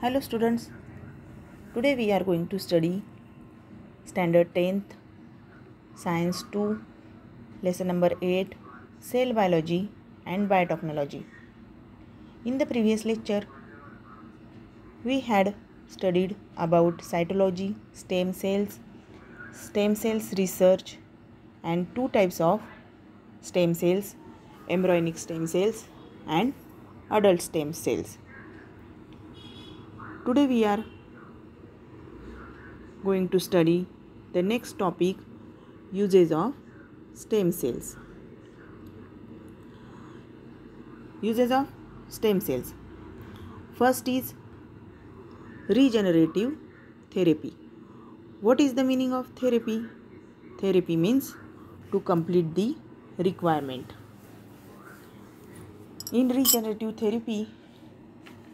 Hello students, today we are going to study standard 10th science 2 lesson number 8 cell biology and biotechnology. In the previous lecture we had studied about cytology, stem cells research and two types of stem cells, embryonic stem cells and adult stem cells. Today we are going to study the next topic, uses of stem cells. Uses of stem cells. First is regenerative therapy. What is the meaning of therapy? Therapy means to complete the requirement. In regenerative therapy,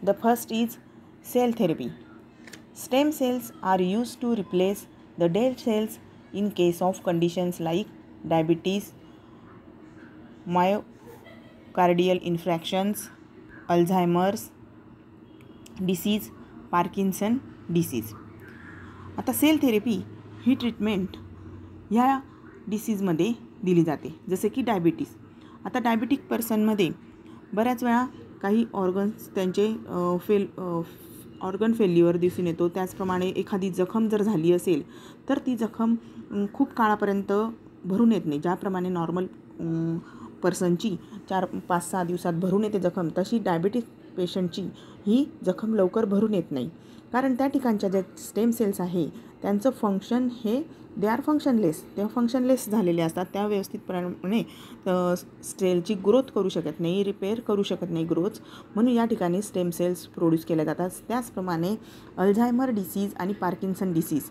the first is cell therapy. Stem cells are used to replace the dead cells in case of conditions like diabetes, myocardial infarctions, Alzheimer's disease, Parkinson disease. आता sale therapy ही treatment ह्या डिसीजमध्ये दिली जाते, जसे की diabetes. आता diabetic पर्सनमध्ये बऱ्याच वेळा काही ऑर्गन्स त्यांचे ऑर्गन फेल्युअर दिसून येतो. त्याचप्रमाणे एखादी जखम जर झाली असेल तर ती जखम खूप काळापर्यंत भरून येत नाही. ज्याप्रमाणे नॉर्मल पर्सनची 4-5-6 दिवसात भरून येते जखम, तशी डायबिटिक पेशंटची ही जखम लवकर भरून येत नाही. कारण त्या ठिकाणच्या ज्या स्टेम सेल्स आहे त्यांचं फंक्शन हे दे आर फंक्शनलेस, ते फंक्शनलेस झालेले असतात. त्या व्यवस्थितपणे सेलची ग्रोथ करू शकत नाही, रिपेअर करू शकत नाही ग्रोथ, म्हणून या ठिकाणी स्टेम सेल्स प्रोड्यूस केल्या जातात. त्याचप्रमाणे अल्झायमर डिसीज आणि Parkinson disease,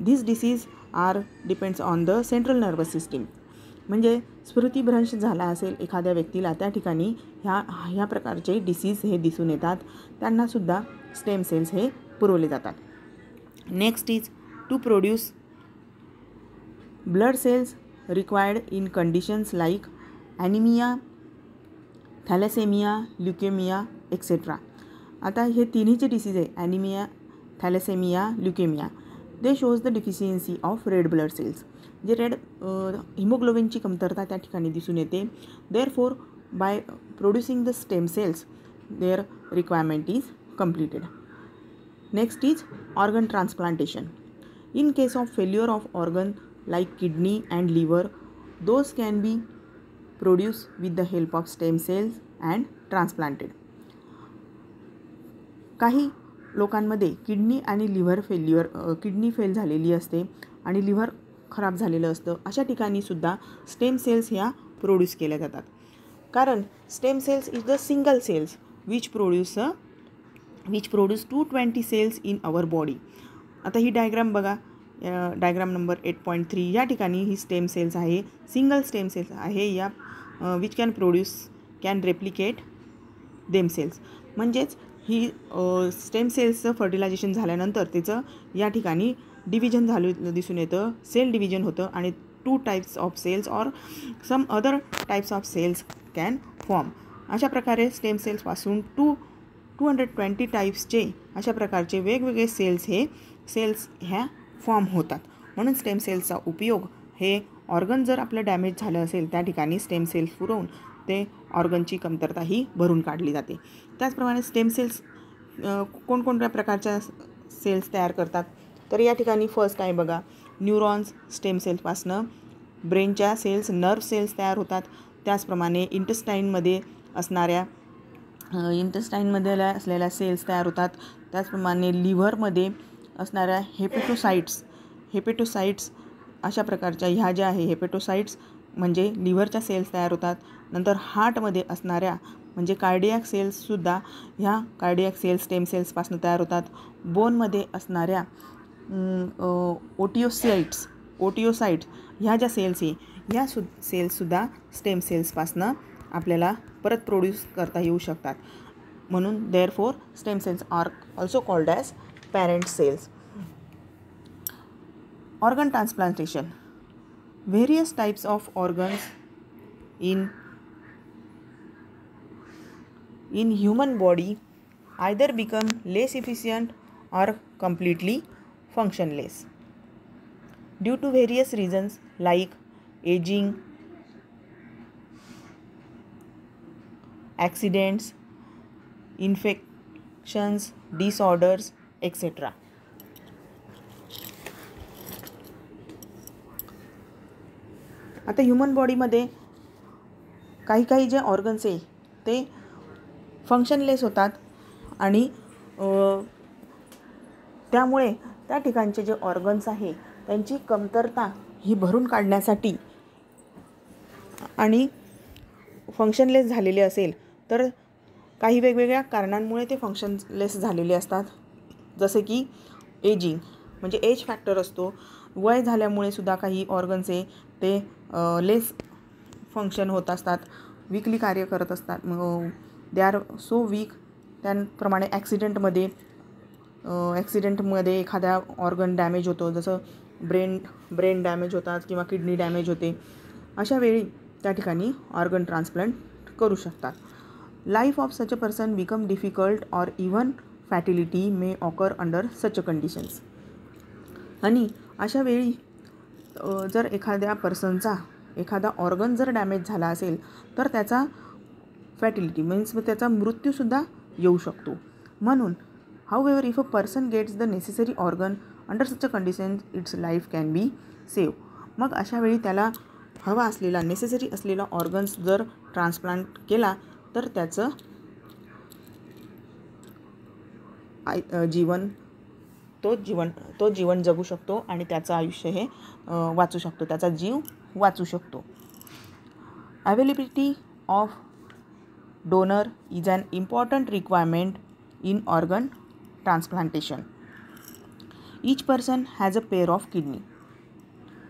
this disease are depends on the central nervous system. म्हणजे स्मृतिभ्रंश झाला असेल एखाद्या व्यक्तीला, त्या ठिकाणी ह्या प्रकारचे डिसीज हे दिसून येतात. त्यांनासुद्धा स्टेम सेल्स हे पुरवले जातात. Next is to produce blood cells required in conditions like anaemia, thalassaemia, leukaemia etcetera. आता हे तिन्हीचे डिसीज आहे, anaemia, thalassaemia, leukaemia. They shows the deficiency of red blood cells. जे रेड हिमोग्लोबिनची कमतरता त्या ठिकाणी दिसून येते. Therefore by producing the stem cells their requirement is completed. Next is organ transplantation. In case of failure of organ like kidney and liver, those can be produced with the help of stem cells and transplanted. काही लोकांमध्ये kidney आणि liver failure, kidney fail झालेली असते आणि liver खराब झालेलं असतं. अशा ठिकाणी सुद्धा स्टेम सेल्स ह्या प्रोड्यूस केल्या जातात. कारण stem cells is the single cells which produce 220 cells in our body. आता ही डायग्राम बघा, डायग्राम नंबर 8.3. या ठिकाणी ही स्टेम सेल्स आहे, सिंगल स्टेम सेल्स आहे, या which can replicate them cells. म्हणजेच ही स्टेम सेल्सचं फर्टिलायझेशन झाल्यानंतर त्याचं या ठिकाणी डिव्हिजन झालं दिसून येतं, सेल डिव्हिजन होतं आणि 2 types of cells or some other types of cells can form. अशा प्रकारे स्टेम सेल्सपासून 220 टाईप्सचे अशा प्रकारचे वेगवेगळे सेल्स ह्या फॉर्म होतात. म्हणून स्टेम सेल्सचा उपयोग हे ऑर्गन जर आपलं डॅमेज झालं असेल त्या ठिकाणी स्टेम सेल्स पुरवून ते ऑर्गनची कमतरता ही भरून काढली जाते. त्याचप्रमाणे स्टेम सेल्स कोणकोणत्या प्रकारच्या सेल्स तयार करतात, तर या ठिकाणी फर्स्ट आहे बघा, न्यूरॉन्स स्टेम सेल्सपासनं ब्रेनच्या सेल्स, नर्व सेल्स तयार होतात. त्याचप्रमाणे इंटेस्टाईनमध्ये असलेल्या सेल्स तयार होतात. त्याचप्रमाणे लिव्हरमध्ये असणाऱ्या हेपेटोसाइट्स अशा प्रकारच्या ह्या ज्या आहे हेपेटोसाइट्स म्हणजे लिव्हरच्या सेल्स तयार होतात. नंतर हार्टमध्ये असणाऱ्या म्हणजे कार्डियाक सेल्ससुद्धा ह्या कार्डियाक सेल्स स्टेम सेल्सपासून तयार होतात. बोनमध्ये असणाऱ्या ओटिओसाइट्स ह्या ज्या सेल्स आहे ह्या सेल्ससुद्धा स्टेम सेल्सपासून आपल्याला परत प्रोड्यूस करता येऊ शकतात. म्हणून therefore stem cells are also called as parent cells. Organ transplantation. Various types of organs in human body either become less efficient or completely functionless due to various reasons like aging, accidents, infections, disorders, etc. आता human बॉडीमध्ये काही काही जे organs आहे ते फंक्शनलेस होतात आणि त्यामुळे त्या ठिकाणचे जे ऑर्गन्स आहे त्यांची कमतरता ही भरून काढण्यासाठी आणि फंक्शनलेस झालेले असेल तर काही वेगवेगळ्या कारणांमुळे ते फंक्शनलेस झालेले असतात. जसे की एजिंग म्हणजे एज फॅक्टर असतो. वय झाल्यामुळे सुद्धा काही ऑर्गन्स आहे ते लेस फंक्शन होत असतात, वीकली कार्य करत असतात. They are so weak. त्याप्रमाणे ॲक्सिडेंटमध्ये एखाद्या ऑर्गन डॅमेज होतो, जसं ब्रेन डॅमेज होतात किंवा किडनी डॅमेज होते. अशा वेळी त्या ठिकाणी ऑर्गन ट्रान्सप्लांट करू शकतात. Life of such a person become difficult or even fatality may occur under such a conditions. आणि अशा वेळी जर एखाद्या पर्सनचा एखादा ऑर्गन जर डॅमेज झाला असेल तर त्याचा फॅटिलिटी मीन्स त्याचा मृत्यूसुद्धा येऊ शकतो. म्हणून however if a person gets the necessary organ under such a condition its life can be save. मग अशा वेळी त्याला हवा असलेला नेसेसरी असलेला ऑर्गन्स जर ट्रान्सप्लांट केला तर त्याचं जीवन जगू शकतो आणि त्याचं आयुष्य हे वाचू शकतो, त्याचा जीव वाचू शकतो. Availability of donor is an important requirement in organ transplantation. Each person has a pair of kidney.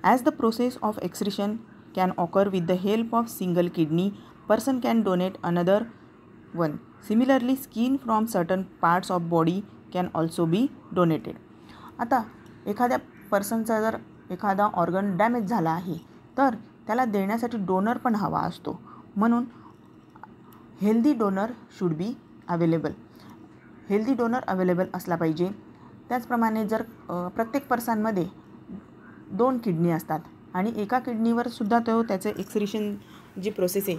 As the process of excretion can occur with the help of single kidney, person can donate another one. Similarly, skin from certain parts of body can also be donated. आता एखाद्या पर्सनचा जर एखादा organ damage झाला आहे तर त्याला देण्यासाठी donor पण हवा असतो. म्हणून healthy donor should be available. Healthy donor available असला पाहिजे. त्याचप्रमाणे जर प्रत्येक पर्सनमध्ये 2 किडनी असतात आणि एका किडनीवर सुद्धा त्याचे एक्सक्रिशन जी प्रोसेस आहे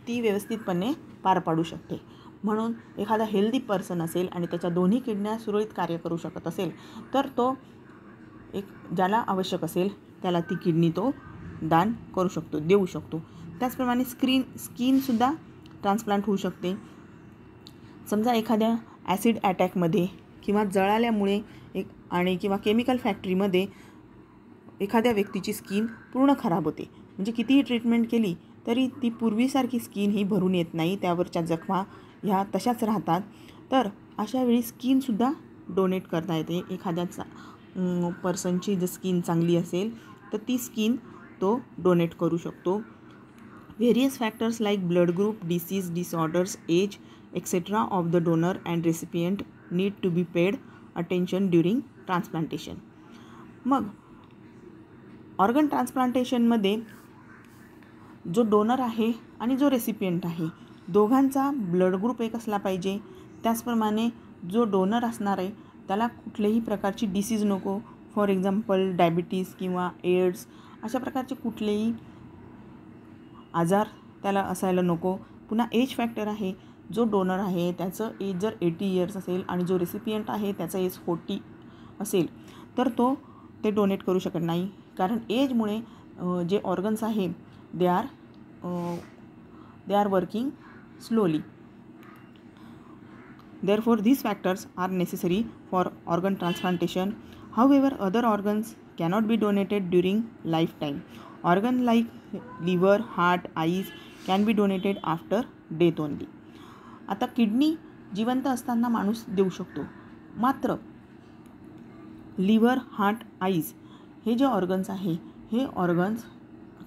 ती व्यवस्थितपणे पार पाडू शकते. म्हणून एखादा हेल्दी पर्सन असेल आणि त्याच्या दोन्ही किडन्या सुरळीत कार्य करू शकत असेल तर तो ज्याला आवश्यक असेल त्याला ती किडनी तो दान करू शकतो, देऊ शकतो. त्याचप्रमाणे स्किनसुद्धा ट्रान्सप्लांट होऊ शकते. समजा एखाद्या ॲसिड अटॅकमध्ये किंवा जळाल्यामुळे किंवा केमिकल फॅक्टरीमध्ये एखाद्या व्यक्तीची स्किन पूर्ण खराब होते. म्हणजे कितीही ट्रीटमेंट केली तरी ती पूर्वीसारखी स्किन ही भरून येत नाही, त्यावरच्या जखमा ह्या तशाच राहतात. तर अशा वेळी स्किनसुद्धा डोनेट करता येते. एखाद्या पर्सनची जर स्किन चांगली असेल तर ती स्किन तो डोनेट करू शकतो. Various factors like blood group, disease, disorders, age etcetera of the donor and recipient need to be paid attention during transplantation. मग ऑर्गन ट्रान्सप्लांटेशनमध्ये जो डोनर आहे आणि जो रेसिपियंट आहे दोघांचा ब्लड ग्रुप एक असला पाहिजे. त्याचप्रमाणे जो डोनर असणार आहे त्याला कुठल्याही प्रकारची डिसीज नको. फॉर एक्झाम्पल डायबिटीज किंवा एड्स अशा प्रकारचे कुठलेही आजार त्याला असायला नको. पुन्हा एज फॅक्टर आहे. जो डोनर आहे त्याचं एज जर 80 इयर्स असेल आणि जो रेसिपियंट आहे त्याचं एज 40 असेल तर तो ते डोनेट करू शकत नाही. कारण एजमुळे जे ऑर्गन्स आहे they are working slowly. Therefore, these factors are necessary for organ transplantation. However, other organs cannot be donated during lifetime. Organ like liver, heart, eyes can be donated after death only. आता kidney जिवंत असताना माणूस देऊ शकतो. मात्र liver, heart, eyes हे जे organs आहे हे ऑर्गन्स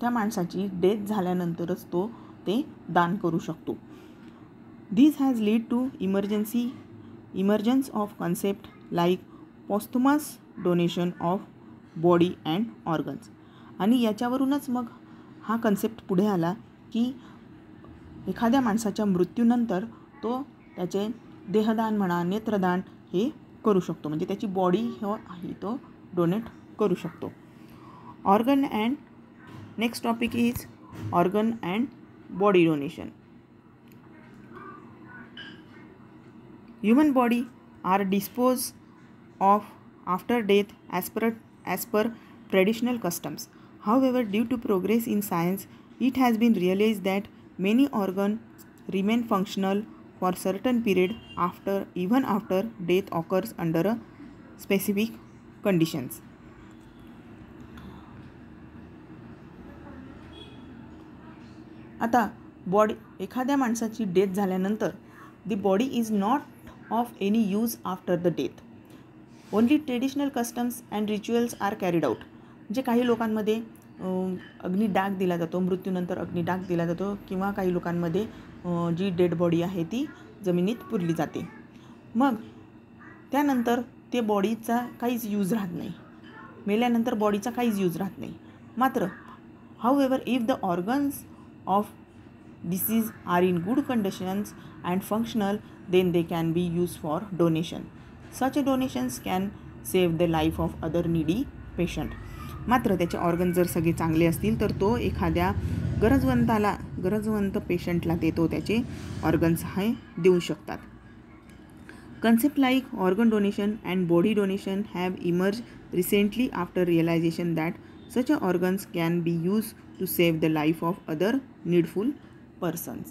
त्या माणसाची डेथ झाल्यानंतरच तो ते दान करू शकतो. This has led to emergence of concept like posthumous donation of body and organs. आणि याच्यावरूनच मग हा कन्सेप्ट पुढे आला की एखाद्या माणसाच्या मृत्यूनंतर तो त्याचे देहदान म्हणा, नेत्रदान हे करू शकतो, म्हणजे त्याची बॉडी ही तो डोनेट करू शकतो. Organ and next topic is organ and body donation. Human body are disposed of after death as per traditional customs. However, due to progress in science, it has been realized that many organs remain functional for certain period even after death occurs under a specific conditions. आता एखाद्या माणसाची death झाल्यानंतर the body is not of any use after the death. Only traditional customs and rituals are carried out. म्हणजे काही लोकांमध्ये अग्निडाग दिला जातो, मृत्यूनंतर अग्निडाग दिला जातो, किंवा काही लोकांमध्ये जी डेड बॉडी आहे ती जमिनीत पुरली जाते. मग त्यानंतर ते बॉडीचा काहीच यूज राहत नाही, मेल्यानंतर बॉडीचा काहीच यूज राहत नाही. मात्र however, if the organs of deceased are in good conditions and functional, then they can be used for donation. Such donations can save the life of other needy patient. मात्र त्याचे organ जर सगळे चांगले असतील तर तो एखाद्या गरजवंत पेशंटला तो त्याचे ऑर्गन्स हे देऊ शकतात. Concept like organ donation and body donation have emerged recently after realization that such organs can be used to save the life of other needful persons.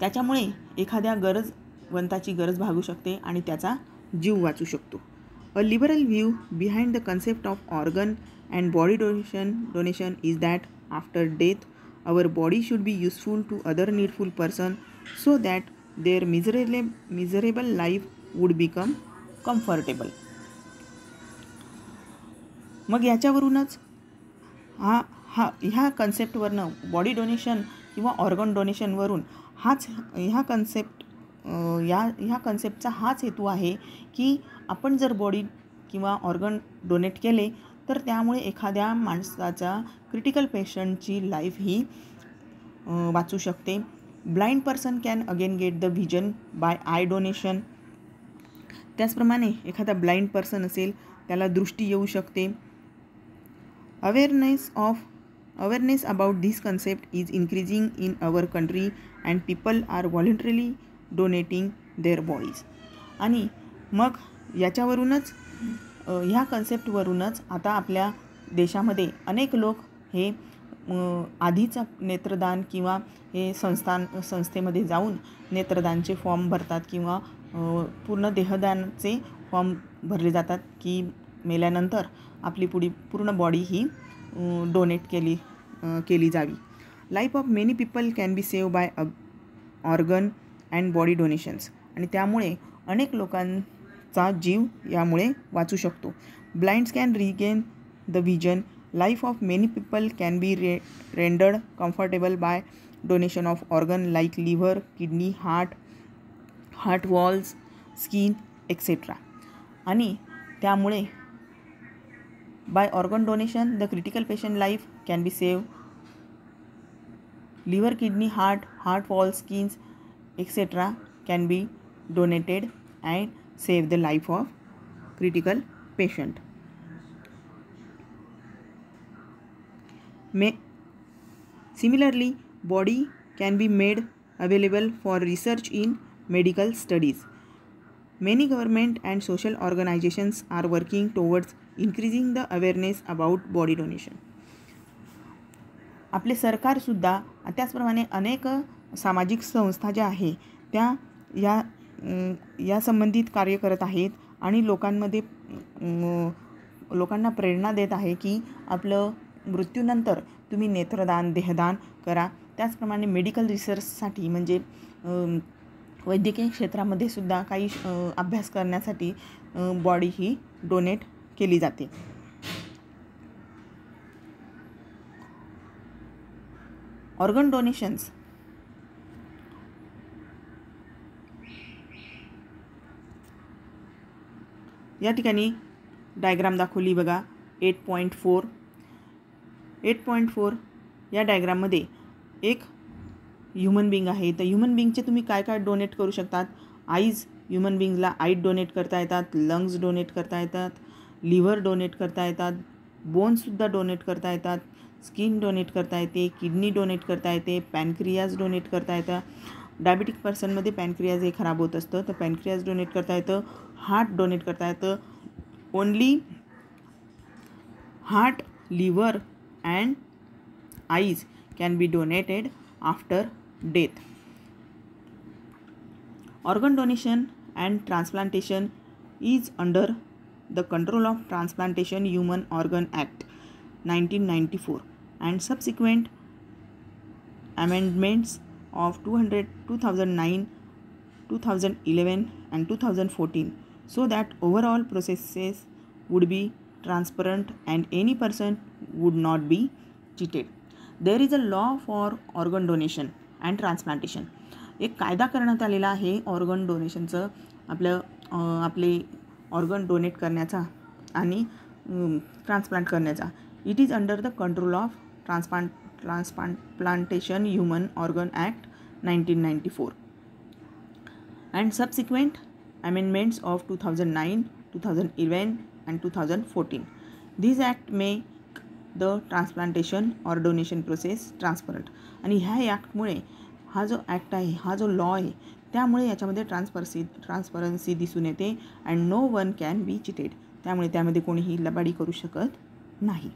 त्याच्यामुळे एखाद्या गरजवंताची गरज भागू शकते आणि त्याचा जीव वाचू शकतो. A liberal view behind the concept of organ and body donation is that after death, our body should be useful to other needful person so that their miserable life would become comfortable. मग याच्यावरूनच ह्या कन्सेप्टवरनं body donation किंवा organ डोनेशनवरून ह्या कन्सेप्टचा हाच हेतू आहे की आपण जर बॉडी किंवा ऑर्गन डोनेट केले तर त्यामुळे एखाद्या माणसाचा क्रिटिकल पेशंटची लाईफ ही वाचू शकते. Blind person can again get the vision bye I donation. त्याचप्रमाणे एखादा ब्लाइंड पर्सन असेल त्याला दृष्टी येऊ शकते. Awareness about this concept is increasing in our country and people are voluntarily donating their bodies. आणि मग याच्यावरूनच ह्या कन्सेप्टवरूनच आता आपल्या देशामध्ये अनेक लोक हे आधीचा नेत्रदान किंवा हे संस्थेमध्ये जाऊन नेत्रदानचे फॉर्म भरतात किंवा पूर्ण देहदानचे फॉर्म भरले जातात की मेल्यानंतर आपली पूर्ण बॉडी ही डोनेट केली जावी. Life of many people can be save by organ and body donations. आणि त्यामुळे अनेक लोकांचा जीव यामुळे वाचू शकतो. Blinds can regain the vision. Life of many people can be rendered comfortable by donation of organ like liver, kidney, heart walls, skin etcetera. आणि त्यामुळे by organ donation the critical patient life can be saved. Liver, kidney, heart wall, skins etc. can be donated and save the life of critical patient. Similarly, body can be made available for research in medical studies. Many government and social organizations are working towards increasing the awareness about body donation. आपले सरकारसुद्धा त्याचप्रमाणे अनेक सामाजिक संस्था ज्या आहे त्या या संबंधित कार्य करत आहेत आणि लोकांना प्रेरणा देत आहे की आपलं मृत्यूनंतर तुम्ही नेत्रदान, देहदान करा. त्याचप्रमाणे मेडिकल रिसर्चसाठी म्हणजे वैद्यकीय क्षेत्रामध्ये सुद्धा काही अभ्यास करण्यासाठी बॉडी ही डोनेट केली जाते. ऑर्गन डोनेशन्स या ठिकाणी डायग्राम दाखवली बघा. 8.4 या डायग्राममध्ये एक ह्युमन बिंग आहे, तर ह्युमन बिंगचे तुम्ही काय काय डोनेट करू शकतात. आईज, ह्युमन बिंगला आईज डोनेट करता येतात, लंग्स डोनेट करता येतात, लिव्हर डोनेट करता येतात, बोन्ससुद्धा डोनेट करता येतात, स्किन डोनेट करता येते, किडनी डोनेट करता येते, पॅनक्रियाज डोनेट करता येतं. डायबिटिक पर्सनमध्ये पॅनक्रियाज हे खराब होत असतं, तर पॅनक्रियाज डोनेट करता येतं, हार्ट डोनेट करता येतं. Only heart, liver and eyes can be donated after death. Organ donation and transplantation is under the control of Transplantation Human Organ Act 1994 and subsequent amendments of 2009, 2011 and 2014 so that overall processes would be transparent and any person would not be cheated. There is a law for organ donation and transplantation. एक कायदा करण्यात आलेला आहे organ डोनेशनचं, आपले organ donate करण्याचा आणि transplant करण्याचा. It is under the control of transplantation human organ act 1994 and subsequent amendments of 2009, 2011 and 2014. This act make the transplantation or donation process transparent. आणि ह्या ॲक्टमुळे, हा जो ॲक्ट आहे, हा जो लॉ आहे, त्यामुळे याच्यामध्ये ट्रान्सपरन्सी दिसून येते and no one can be cheated. त्यामुळे त्यामध्ये कोणीही लबाडी करू शकत नाही.